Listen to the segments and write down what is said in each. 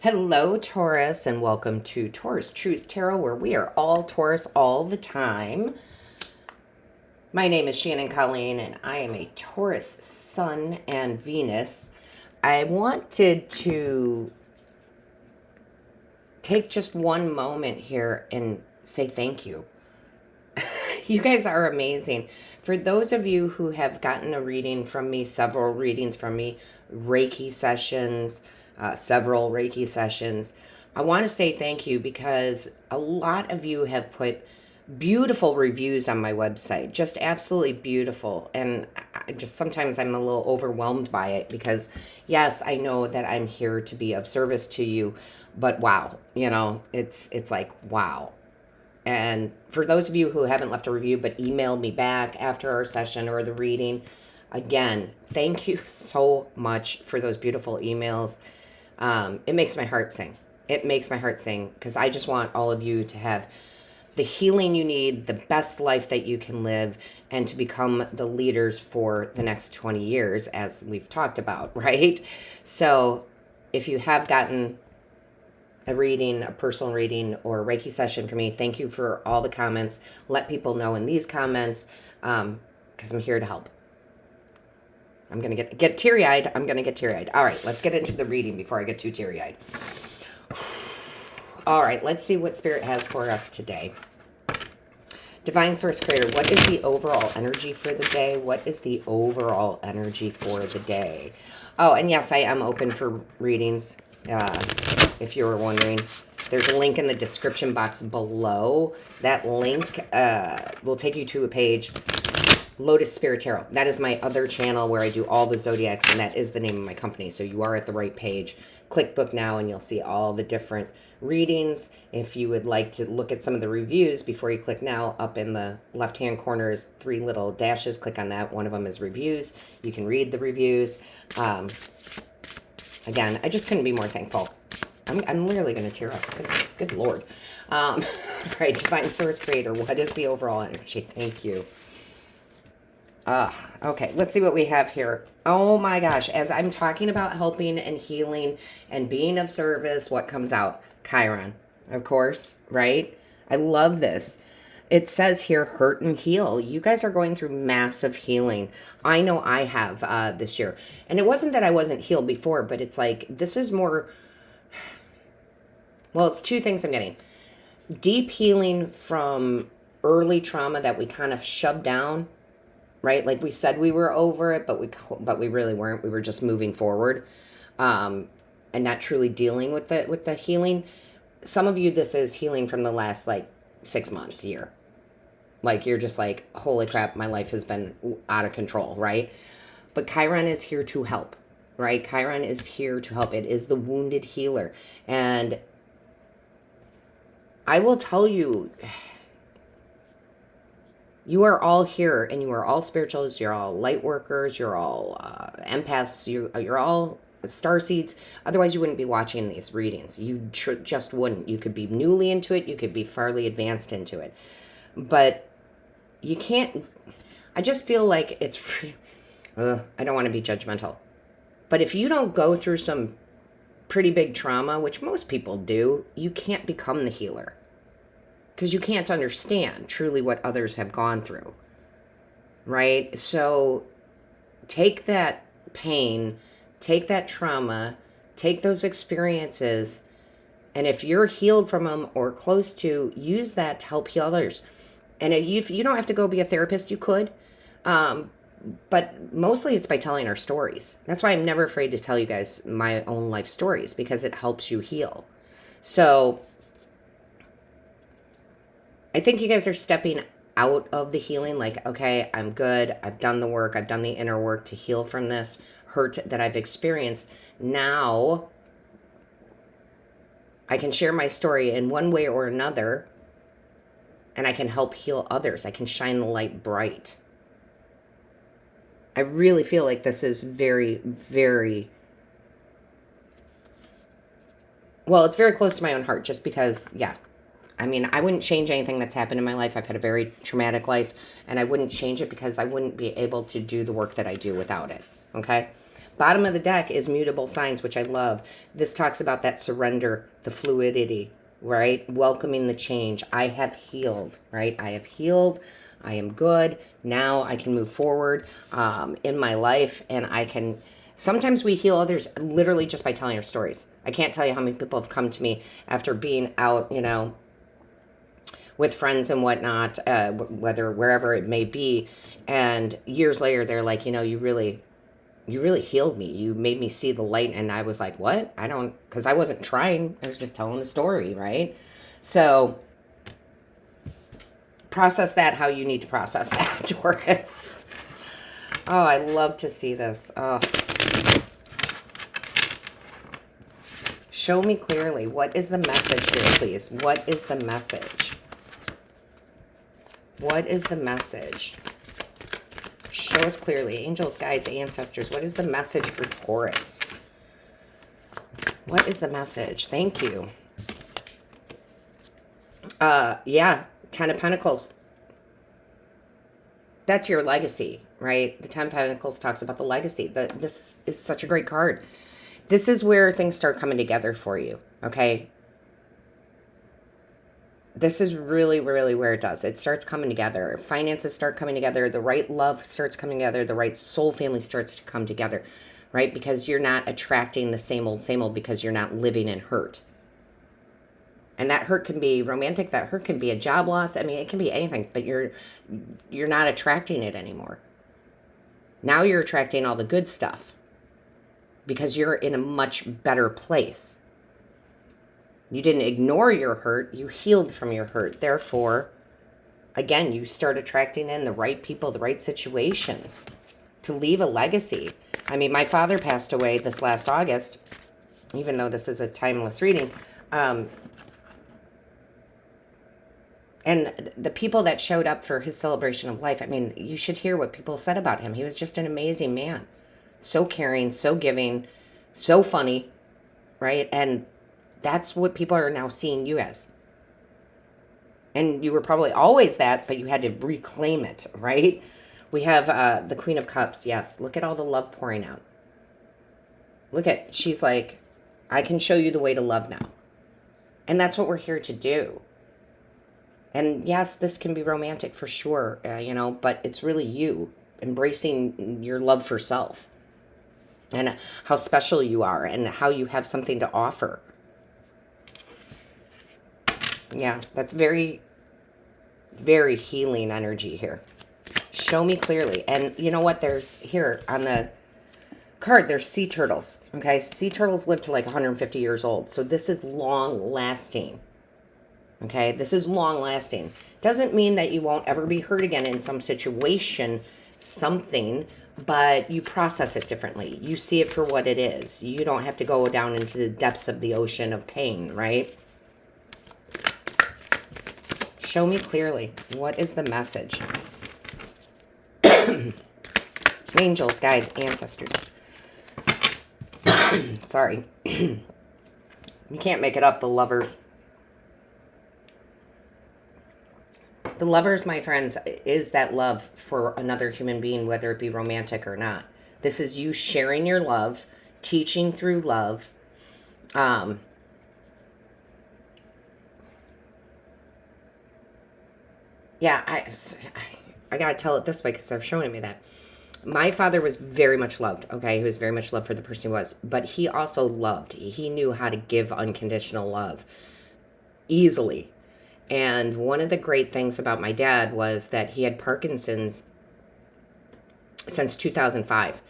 Hello, Taurus, and welcome to Taurus Truth Tarot, where we are all Taurus all the time. My name is Shannon Colleen, and I am a Taurus Sun and Venus. I wanted to take just one moment here and say thank you. You guys are amazing. For those of you who have gotten a reading from me, several readings from me, Reiki sessions, several Reiki sessions, I want to say thank you because a lot of you have put beautiful reviews on my website, just absolutely beautiful. And I just sometimes I'm a little overwhelmed by it because, yes, I know that I'm here to be of service to you, but wow, it's like wow. And for those of you who haven't left a review but emailed me back after our session or the reading, again, thank you so much for those beautiful emails. It makes my heart sing. It makes my heart sing because I just want all of you to have the healing you need, the best life that you can live, and to become the leaders for the next 20 years, as we've talked about, right? So if you have gotten a reading, a personal reading, or a Reiki session for me, thank you for all the comments. Let people know in these comments because I'm here to help. I'm going to get teary-eyed. I'm going to get teary-eyed. All right, let's get into the reading before I get too teary-eyed. All right, let's see what Spirit has for us today. Divine Source Creator, what is the overall energy for the day? What is the overall energy for the day? Oh, and yes, I am open for readings. If you were wondering, there's a link in the description box below. That link will take you to a page, Lotus Spirit Tarot. That is my other channel where I do all the zodiacs, and that is the name of my company. So you are at the right page. Click book now, and you'll see all the different readings. If you would like to look at some of the reviews before you click now, up in the left-hand corner is 3 little dashes. Click on that. One of them is reviews. You can read the reviews. Again, I just couldn't be more thankful. I'm literally going to tear up. Good Lord. Right, Divine Source Creator, what is the overall energy? Thank you. Okay, let's see what we have here. Oh my gosh, as I'm talking about helping and healing and being of service, what comes out? Chiron, of course, right? I love this. It says here, hurt and heal. You guys are going through massive healing. I know I have this year. And it wasn't that I wasn't healed before, but it's like, this is more, well, it's 2 things I'm getting. Deep healing from early trauma that we kind of shoved down, right? Like we said we were over it, but we really weren't. We were just moving forward and not truly dealing with the healing. Some of you, this is healing from the last like 6 months, year. Like you're just like, holy crap, my life has been out of control, right? But Chiron is here to help, right? Chiron is here to help. It is the wounded healer. And I will tell you, you are all here, and you are all spirituals. You're all light workers. You're all empaths. You're all starseeds. Otherwise, you wouldn't be watching these readings. You just wouldn't. You could be newly into it. You could be fairly advanced into it. But you can't. I just feel like it's. I don't want to be judgmental. But if you don't go through some pretty big trauma, which most people do, you can't become the healer. Because you can't understand truly what others have gone through, right? So take that pain, take that trauma, take those experiences, and if you're healed from them or close to, use that to help heal others. And if you don't have to go be a therapist, you could, but mostly it's by telling our stories. That's why I'm never afraid to tell you guys my own life stories, because it helps you heal. So I think you guys are stepping out of the healing like, okay, I'm good. I've done the work. I've done the inner work to heal from this hurt that I've experienced. Now I can share my story in one way or another, and I can help heal others. I can shine the light bright. I really feel like this is very, very, well, it's very close to my own heart just because, yeah. I mean, I wouldn't change anything that's happened in my life. I've had a very traumatic life, and I wouldn't change it because I wouldn't be able to do the work that I do without it, okay? Bottom of the deck is mutable signs, which I love. This talks about that surrender, the fluidity, right? Welcoming the change. I have healed, right? I have healed. I am good. Now I can move forward in my life, and I can. Sometimes we heal others literally just by telling our stories. I can't tell you how many people have come to me after being out, with friends and whatnot, whether wherever it may be, and years later they're like, you really healed me. You made me see the light. And I was like, what? Because I wasn't trying. I was just telling the story, right? So process that how you need to process that, Taurus. Oh, I love to see this. Oh. Show me clearly. What is the message here, please? What is the message? What is the message? Show us clearly. Angels, guides, ancestors. What is the message for Taurus? What is the message? Thank you. Yeah. 10 of Pentacles. That's your legacy, right? The 10 of Pentacles talks about the legacy. This is such a great card. This is where things start coming together for you, okay? This is really, really where it does. It starts coming together. Finances start coming together. The right love starts coming together. The right soul family starts to come together, right? Because you're not attracting the same old because you're not living in hurt. And that hurt can be romantic. That hurt can be a job loss. I mean, it can be anything, but you're not attracting it anymore. Now you're attracting all the good stuff because you're in a much better place. You didn't ignore your hurt. You healed from your hurt. Therefore, again, you start attracting in the right people, the right situations to leave a legacy. I mean, my father passed away this last August, even though this is a timeless reading. And the people that showed up for his celebration of life, I mean, you should hear what people said about him. He was just an amazing man. So caring, so giving, so funny, right? And that's what people are now seeing you as. And you were probably always that, but you had to reclaim it, right? We have the Queen of Cups. Yes, look at all the love pouring out. She's like, I can show you the way to love now. And that's what we're here to do. And yes, this can be romantic for sure, but it's really you embracing your love for self and how special you are and how you have something to offer. Yeah, that's very, very healing energy here. Show me clearly. And you know what? There's here on the card, there's sea turtles. Okay, sea turtles live to like 150 years old. So this is long lasting. Okay, this is long lasting. Doesn't mean that you won't ever be hurt again in some situation, something, but you process it differently. You see it for what it is. You don't have to go down into the depths of the ocean of pain, right? Show me clearly. What is the message? Angels, guides, ancestors. Sorry. You can't make it up, the lovers. The lovers, my friends, is that love for another human being, whether it be romantic or not. This is you sharing your love, teaching through love. I got to tell it this way because they're showing me that. My father was very much loved, okay? He was very much loved for the person he was. But he also loved. He knew how to give unconditional love easily. And one of the great things about my dad was that he had Parkinson's since 2005.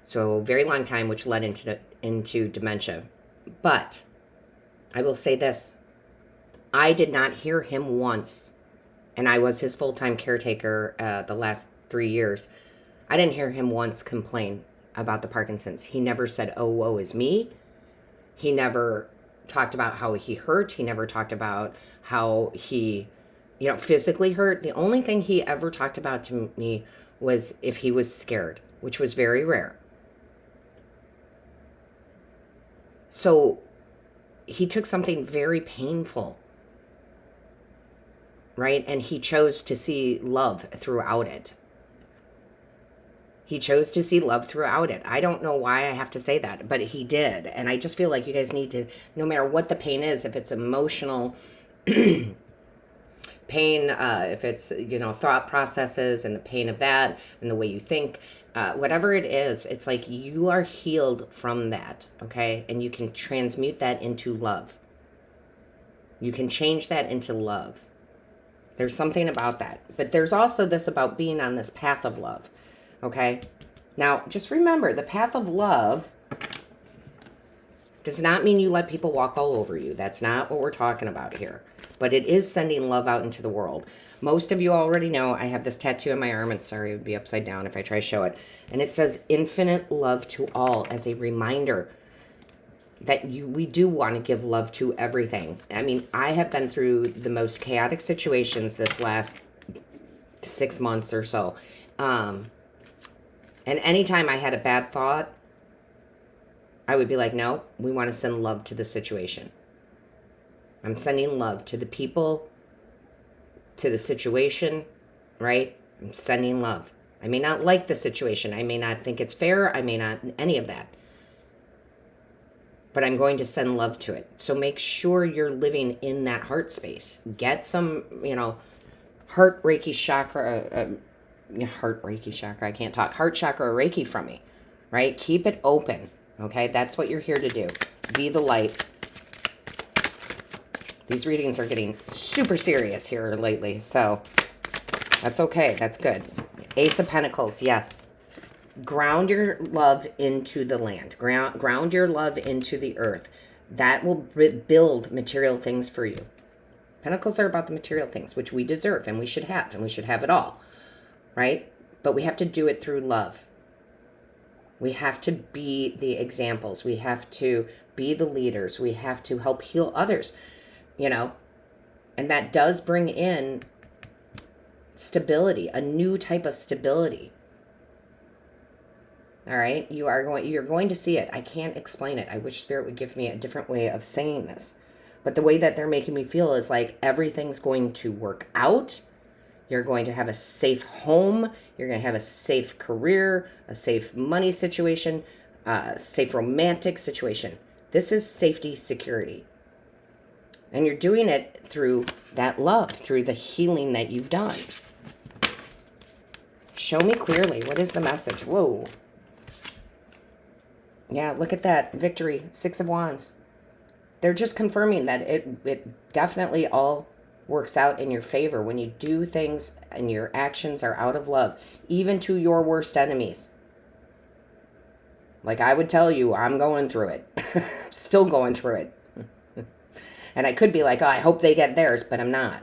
So a very long time, which led into dementia. But I will say this. I did not hear him once, and I was his full-time caretaker the last 3 years. I didn't hear him once complain about the Parkinson's. He never said, oh, woe is me. He never talked about how he hurt. He never talked about how he, physically hurt. The only thing he ever talked about to me was if he was scared, which was very rare. So he took something very painful, right? And he chose to see love throughout it. He chose to see love throughout it. I don't know why I have to say that, but he did. And I just feel like you guys need to, no matter what the pain is, if it's emotional pain, if it's, thought processes and the pain of that and the way you think, whatever it is, it's like you are healed from that, okay? And you can transmute that into love. You can change that into love. There's something about that. But there's also this about being on this path of love. Okay? Now, just remember, the path of love does not mean you let people walk all over you. That's not what we're talking about here. But it is sending love out into the world. Most of you already know I have this tattoo on my arm. And sorry, it would be upside down if I try to show it. And it says infinite love to all as a reminder that we do want to give love to everything. I mean, I have been through the most chaotic situations this last 6 months or so. And anytime I had a bad thought, I would be like, no, we want to send love to the situation. I'm sending love to the people, to the situation, right? I'm sending love. I may not like the situation. I may not think it's fair. I may not, any of that. But I'm going to send love to it. So make sure you're living in that heart space. Get some, heart Reiki chakra, heart Reiki chakra, I can't talk, heart chakra Reiki from me, right? Keep it open, okay? That's what you're here to do. Be the light. These readings are getting super serious here lately, so that's okay. That's good. Ace of Pentacles, yes. Ground your love into the land. Ground your love into the earth. That will build material things for you. Pentacles are about the material things, which we deserve and we should have it all. Right? But we have to do it through love. We have to be the examples. We have to be the leaders. We have to help heal others, And that does bring in stability, a new type of stability. All right? You're going to see it. I can't explain it. I wish Spirit would give me a different way of saying this. But the way that they're making me feel is like everything's going to work out. You're going to have a safe home. You're going to have a safe career, a safe money situation, a safe romantic situation. This is safety, security. And you're doing it through that love, through the healing that you've done. Show me clearly. What is the message? Whoa. Yeah, look at that. Victory. 6 of Wands. They're just confirming that it definitely all works out in your favor when you do things and your actions are out of love, even to your worst enemies. Like I would tell you, I'm going through it. Still going through it. And I could be like, oh, I hope they get theirs, but I'm not.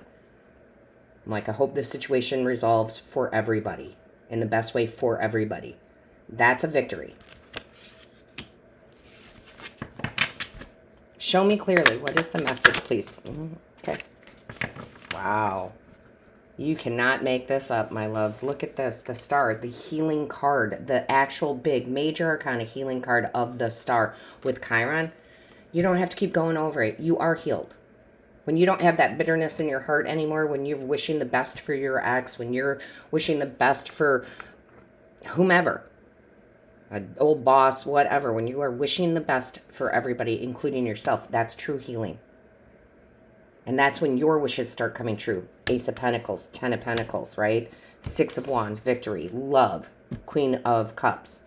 I'm like, I hope this situation resolves for everybody in the best way for everybody. That's a victory. Show me clearly. What is the message, please? Okay. Wow. You cannot make this up, my loves. Look at this. The star, the healing card, the actual big major arcana healing card of the star with Chiron. You don't have to keep going over it. You are healed. When you don't have that bitterness in your heart anymore, when you're wishing the best for your ex, when you're wishing the best for whomever, an old boss, whatever, when you are wishing the best for everybody, including yourself, that's true healing. And that's when your wishes start coming true. Ace of Pentacles, 10 of Pentacles, right? 6 of Wands, victory, love, Queen of Cups,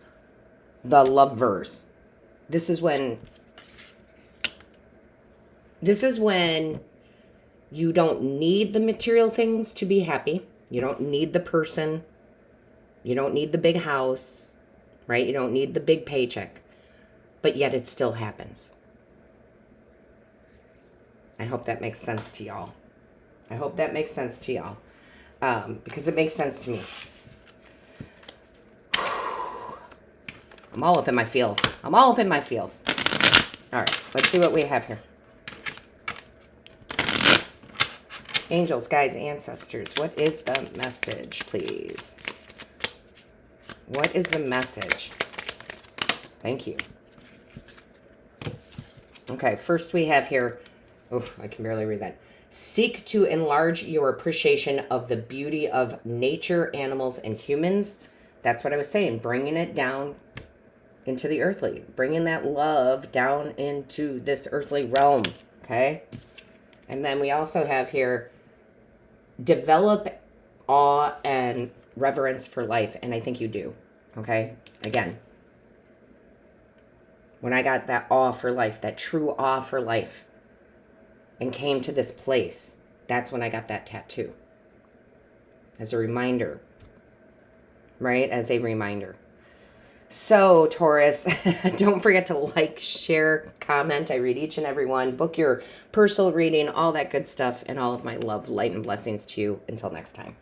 the lovers. This is when you don't need the material things to be happy. You don't need the person. You don't need the big house, right? You don't need the big paycheck. But yet it still happens. I hope that makes sense to y'all. I hope that makes sense to y'all. Because it makes sense to me. I'm all up in my feels. I'm all up in my feels. All right, let's see what we have here. Angels, guides, ancestors, what is the message, please? What is the message? Thank you. Okay, first we have here, oh, I can barely read that. Seek to enlarge your appreciation of the beauty of nature, animals, and humans. That's what I was saying, bringing it down into the earthly, bringing that love down into this earthly realm, okay? And then we also have here, develop awe and reverence for life, and I think you do, okay? Again, when I got that awe for life, that true awe for life, and came to this place, that's when I got that tattoo. As a reminder, right? As a reminder. So, Taurus, don't forget to like, share, comment. I read each and every one. Book your personal reading, all that good stuff, and all of my love, light, and blessings to you. Until next time.